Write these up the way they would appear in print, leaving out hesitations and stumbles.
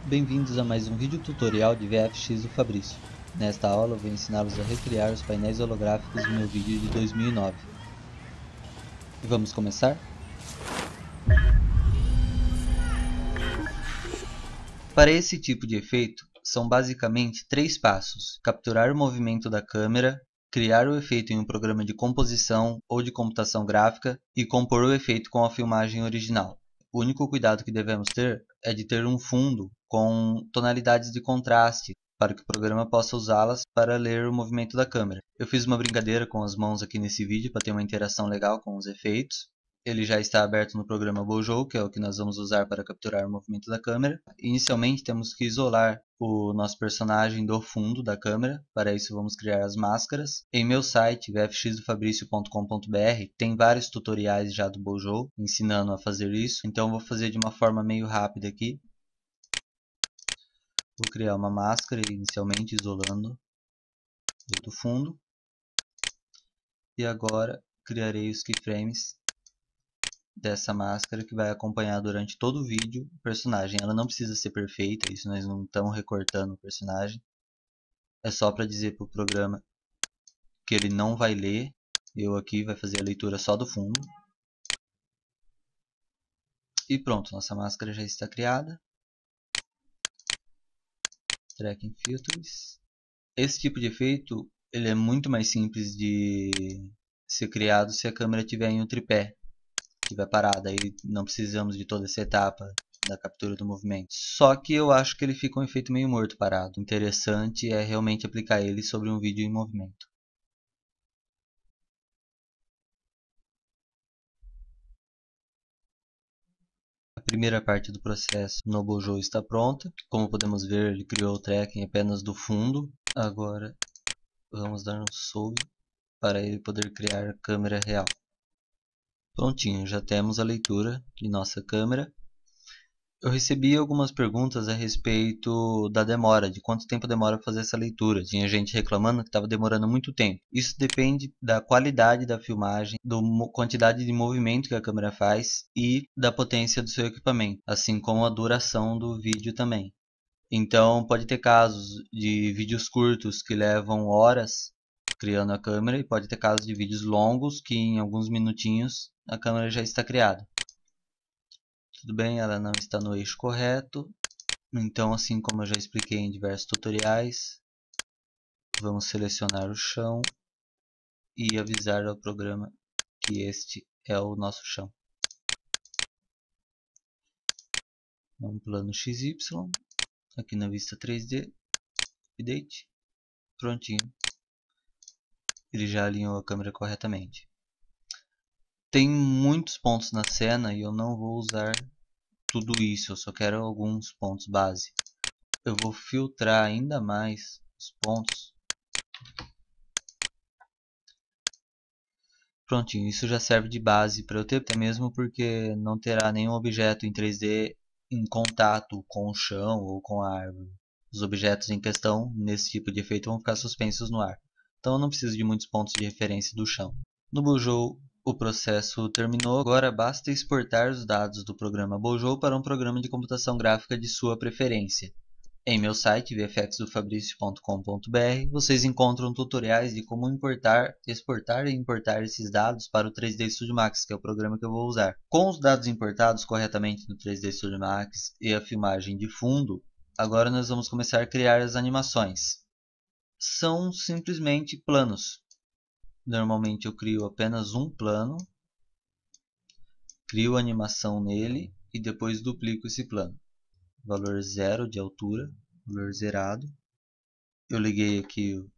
Bem-vindos a mais um vídeo tutorial de VFX do Fabrício. Nesta aula eu vou ensiná-los a recriar os painéis holográficos do meu vídeo de 2009. Vamos começar? Para esse tipo de efeito, são basicamente três passos: capturar o movimento da câmera, criar o efeito em um programa de composição ou de computação gráfica e compor o efeito com a filmagem original. O único cuidado que devemos ter é de ter um fundo com tonalidades de contraste para que o programa possa usá-las para ler o movimento da câmera. Eu fiz uma brincadeira com as mãos aqui nesse vídeo para ter uma interação legal com os efeitos. Ele já está aberto no programa Bojou, que é o que nós vamos usar para capturar o movimento da câmera. Inicialmente temos que isolar o nosso personagem do fundo da câmera. Para isso vamos criar as máscaras. Em meu site, vfxdofabricio.com.br, tem vários tutoriais já do Bojou ensinando a fazer isso. Então eu vou fazer de uma forma meio rápida aqui. Vou criar uma máscara inicialmente isolando do fundo. E agora criarei os keyframes dessa máscara que vai acompanhar durante todo o vídeo o personagem. Ela não precisa ser perfeita, isso nós não estamos recortando o personagem. É só para dizer para o programa que ele não vai ler. Eu aqui vai fazer a leitura só do fundo. E pronto, nossa máscara já está criada. Tracking Filters. Esse tipo de efeito ele é muito mais simples de ser criado se a câmera estiver em um tripé, estiver parada. Aí não precisamos de toda essa etapa da captura do movimento. Só que eu acho que ele fica um efeito meio morto parado. O interessante é realmente aplicar ele sobre um vídeo em movimento. A primeira parte do processo no Bojou está pronta. Como podemos ver, ele criou o tracking apenas do fundo. Agora vamos dar um solve para ele poder criar a câmera real. Prontinho, já temos a leitura de nossa câmera. Eu recebi algumas perguntas a respeito da demora, de quanto tempo demora para fazer essa leitura. Tinha gente reclamando que estava demorando muito tempo. Isso depende da qualidade da filmagem, da quantidade de movimento que a câmera faz e da potência do seu equipamento, assim como a duração do vídeo também. Então, pode ter casos de vídeos curtos que levam horas criando a câmera e pode ter casos de vídeos longos que em alguns minutinhos a câmera já está criada. Tudo bem, ela não está no eixo correto. Então, assim como eu já expliquei em diversos tutoriais, vamos selecionar o chão e avisar ao programa que este é o nosso chão. Vamos plano XY, aqui na vista 3D, update, prontinho. Ele já alinhou a câmera corretamente. Tem muitos pontos na cena e eu não vou usar tudo isso, eu só quero alguns pontos base. Eu vou filtrar ainda mais os pontos. Prontinho, isso já serve de base para eu ter, até mesmo porque não terá nenhum objeto em 3D em contato com o chão ou com a árvore. Os objetos em questão, nesse tipo de efeito, vão ficar suspensos no ar. Então eu não preciso de muitos pontos de referência do chão. No Bojou, o processo terminou. Agora basta exportar os dados do programa Bojou para um programa de computação gráfica de sua preferência. Em meu site, vfxdofabricio.com.br, vocês encontram tutoriais de como importar, exportar e importar esses dados para o 3D Studio Max, que é o programa que eu vou usar. Com os dados importados corretamente no 3D Studio Max e a filmagem de fundo, agora nós vamos começar a criar as animações. São simplesmente planos. Normalmente eu crio apenas um plano, crio a animação nele e depois duplico esse plano. Valor 0 de altura, valor zerado. Eu liguei aqui o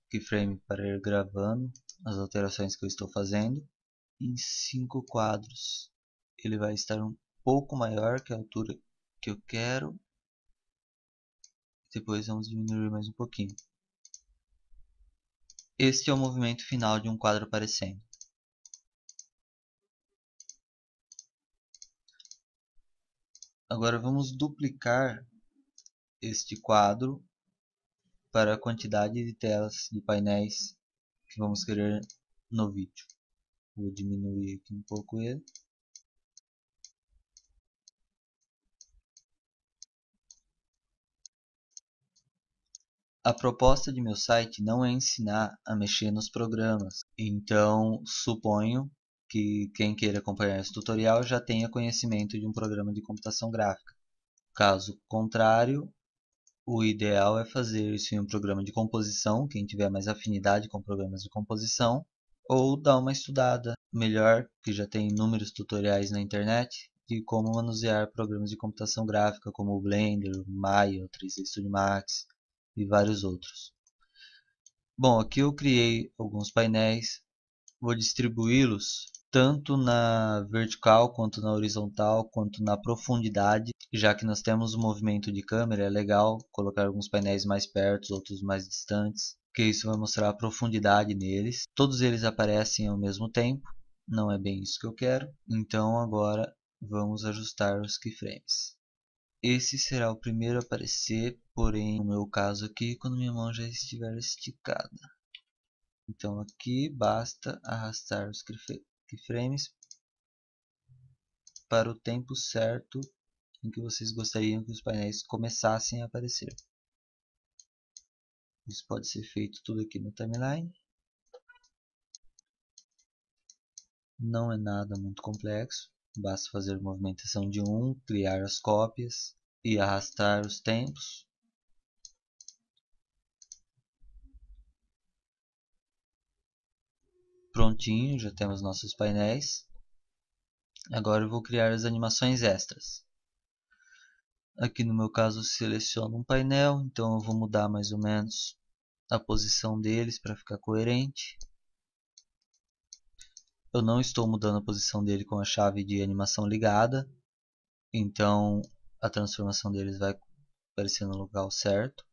keyframe para ir gravando as alterações que eu estou fazendo. Em 5 quadros ele vai estar um pouco maior que a altura que eu quero. Depois vamos diminuir mais um pouquinho. Este é o movimento final de um quadro aparecendo. Agora vamos duplicar este quadro para a quantidade de telas de painéis que vamos querer no vídeo. Vou diminuir aqui um pouco ele. A proposta de meu site não é ensinar a mexer nos programas, então suponho que quem queira acompanhar esse tutorial já tenha conhecimento de um programa de computação gráfica. Caso contrário, o ideal é fazer isso em um programa de composição, quem tiver mais afinidade com programas de composição, ou dar uma estudada melhor, que já tem inúmeros tutoriais na internet, de como manusear programas de computação gráfica como o Blender, o Maya, o 3D Studio Max e vários outros. Bom, aqui eu criei alguns painéis, vou distribuí-los tanto na vertical quanto na horizontal, quanto na profundidade. Já que nós temos o movimento de câmera, é legal colocar alguns painéis mais perto, outros mais distantes, porque isso vai mostrar a profundidade neles. Todos eles aparecem ao mesmo tempo, não é bem isso que eu quero. Então agora vamos ajustar os keyframes. Esse será o primeiro a aparecer, porém no meu caso aqui, quando minha mão já estiver esticada. Então aqui basta arrastar os keyframes para o tempo certo em que vocês gostariam que os painéis começassem a aparecer. Isso pode ser feito tudo aqui no timeline. Não é nada muito complexo. Basta fazer movimentação de um, criar as cópias e arrastar os tempos. Prontinho, já temos nossos painéis. Agora eu vou criar as animações extras. Aqui no meu caso seleciono um painel, então eu vou mudar mais ou menos a posição deles para ficar coerente. Eu não estou mudando a posição dele com a chave de animação ligada, então a transformação deles vai aparecer no local certo.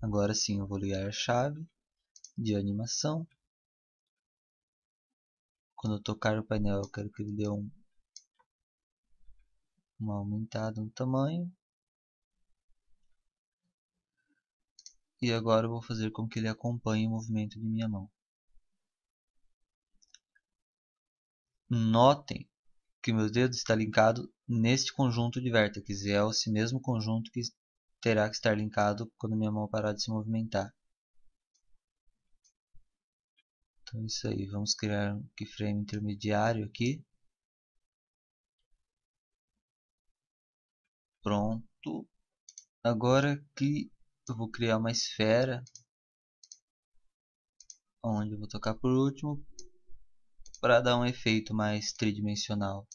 Agora sim eu vou ligar a chave de animação. Quando eu tocar o painel eu quero que ele dê uma aumentada no tamanho. E agora eu vou fazer com que ele acompanhe o movimento de minha mão. Notem que meu dedo está linkado neste conjunto de vértices, e é esse mesmo conjunto que terá que estar linkado quando minha mão parar de se movimentar. Então é isso aí, vamos criar um keyframe intermediário aqui. Pronto. Agora aqui eu vou criar uma esfera, onde eu vou tocar por último, para dar um efeito mais tridimensional.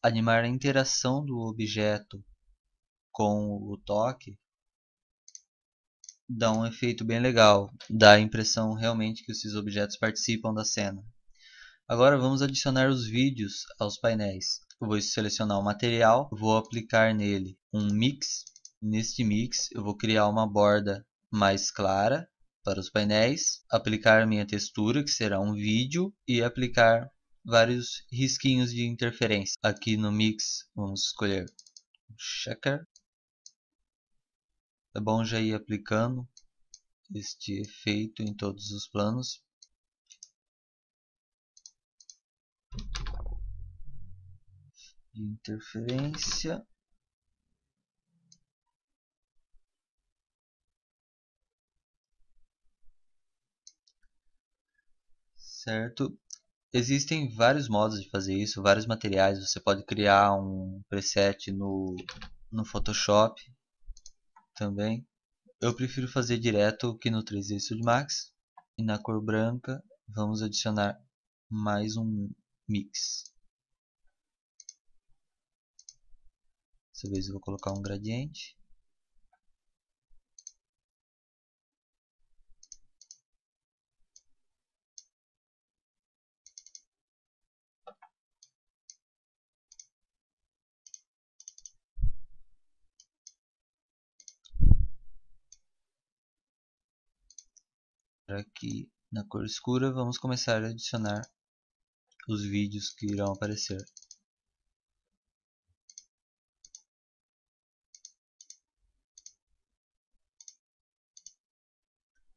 Animar a interação do objeto com o toque dá um efeito bem legal, dá a impressão realmente que esses objetos participam da cena. Agora vamos adicionar os vídeos aos painéis. Eu vou selecionar o material, vou aplicar nele um mix. Neste mix eu vou criar uma borda mais clara para os painéis, aplicar minha textura, que será um vídeo, e aplicar vários risquinhos de interferência. Aqui no mix vamos escolher checker. É bom já ir aplicando este efeito em todos os planos. De interferência. Certo. Existem vários modos de fazer isso, vários materiais. Você pode criar um preset no Photoshop também. Eu prefiro fazer direto aqui no 3D Studio Max. E na cor branca vamos adicionar mais um mix. Dessa vez eu vou colocar um gradiente. Aqui na cor escura vamos começar a adicionar os vídeos que irão aparecer.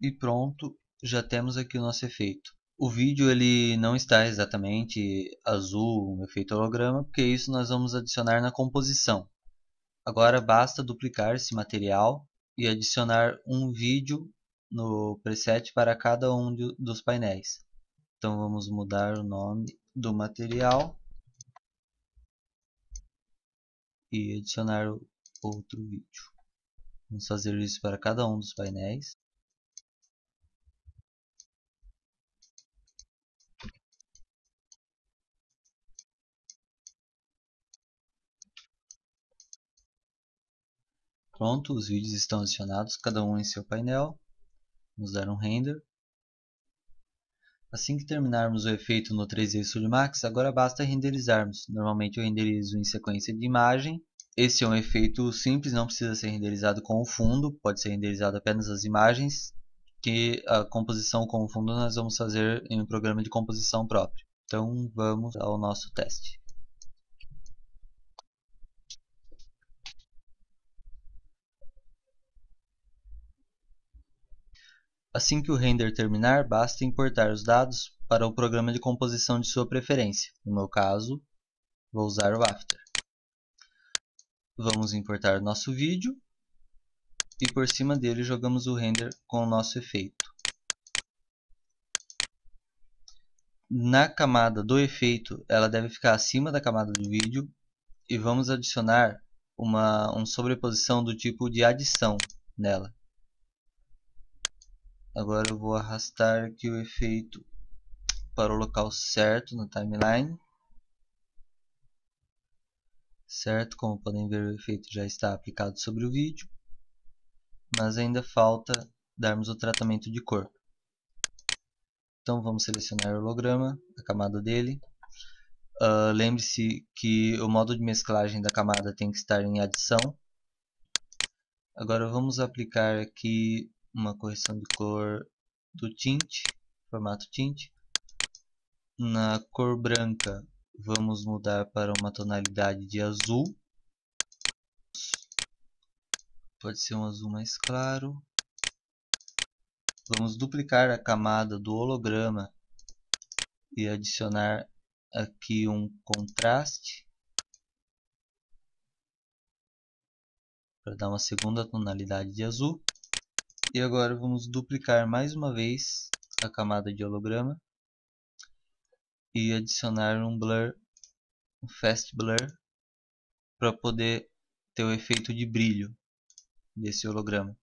E pronto, já temos aqui o nosso efeito. O vídeo ele não está exatamente azul, um efeito holograma, porque isso nós vamos adicionar na composição. Agora basta duplicar esse material e adicionar um vídeo no preset para cada um dos painéis. Então vamos mudar o nome do material e adicionar outro vídeo. Vamos fazer isso para cada um dos painéis. Pronto, os vídeos estão adicionados, cada um em seu painel. Vamos dar um render. Assim que terminarmos o efeito no 3D Studio Max, agora basta renderizarmos. Normalmente eu renderizo em sequência de imagem. Esse é um efeito simples, não precisa ser renderizado com o fundo, pode ser renderizado apenas as imagens, que a composição com o fundo nós vamos fazer em um programa de composição próprio. Então vamos ao nosso teste. Assim que o render terminar, basta importar os dados para o programa de composição de sua preferência. No meu caso, vou usar o After. Vamos importar nosso vídeo e por cima dele jogamos o render com o nosso efeito. Na camada do efeito, ela deve ficar acima da camada do vídeo e vamos adicionar uma sobreposição do tipo de adição nela. Agora eu vou arrastar aqui o efeito para o local certo na timeline. Certo, como podem ver, o efeito já está aplicado sobre o vídeo, mas ainda falta darmos o tratamento de cor. Então vamos selecionar o holograma, a camada dele. Lembre-se que o modo de mesclagem da camada tem que estar em adição. Agora vamos aplicar aqui uma correção de cor do tint, formato tint. Na cor branca vamos mudar para uma tonalidade de azul. Pode ser um azul mais claro. Vamos duplicar a camada do holograma e adicionar aqui um contraste para dar uma segunda tonalidade de azul. E agora vamos duplicar mais uma vez a camada de holograma e adicionar um blur, um fast blur, para poder ter o efeito de brilho desse holograma.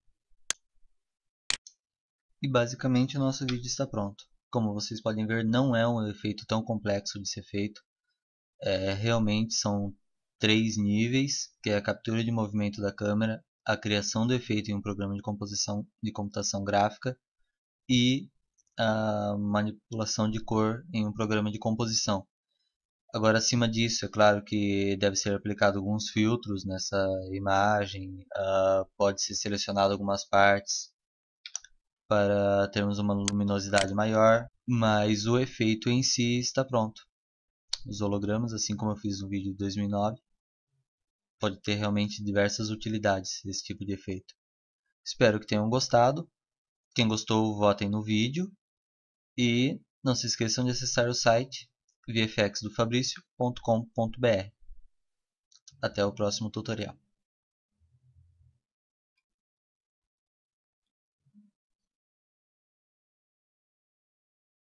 E basicamente o nosso vídeo está pronto. Como vocês podem ver, não é um efeito tão complexo de ser feito. Realmente são 3 níveis, que é a captura de movimento da câmera, a criação do efeito em um programa de composição de computação gráfica e a manipulação de cor em um programa de composição. Agora, acima disso, é claro que deve ser aplicado alguns filtros nessa imagem, pode ser selecionado algumas partes para termos uma luminosidade maior, mas o efeito em si está pronto. Os hologramas, assim como eu fiz no vídeo de 2009, pode ter realmente diversas utilidades esse tipo de efeito. Espero que tenham gostado. Quem gostou, votem no vídeo. E não se esqueçam de acessar o site vfxdofabricio.com.br. Até o próximo tutorial.